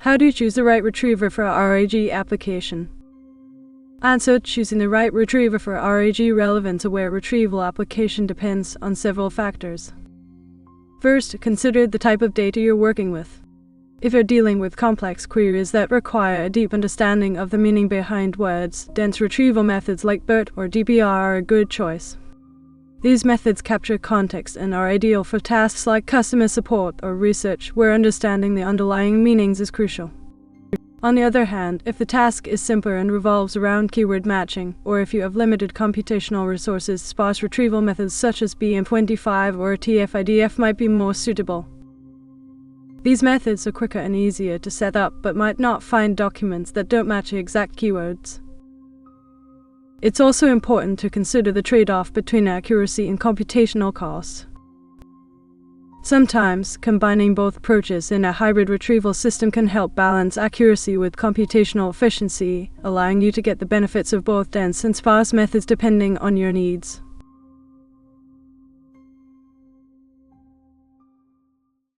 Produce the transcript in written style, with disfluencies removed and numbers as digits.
How do you choose the right retriever for a RAG application? Answer: choosing the right retriever for RAG relevance-aware retrieval application depends on several factors. First, consider the type of data you're working with. If you're dealing with complex queries that require a deep understanding of the meaning behind words, dense retrieval methods like BERT or DPR are a good choice. These methods capture context and are ideal for tasks like customer support or research, where understanding the underlying meanings is crucial. On the other hand, if the task is simpler and revolves around keyword matching, or if you have limited computational resources, sparse retrieval methods such as BM25 or TF-IDF might be more suitable. These methods are quicker and easier to set up, but might not find documents that don't match the exact keywords. It's also important to consider the trade-off between accuracy and computational costs. Sometimes, combining both approaches in a hybrid retrieval system can help balance accuracy with computational efficiency, allowing you to get the benefits of both dense and sparse methods depending on your needs.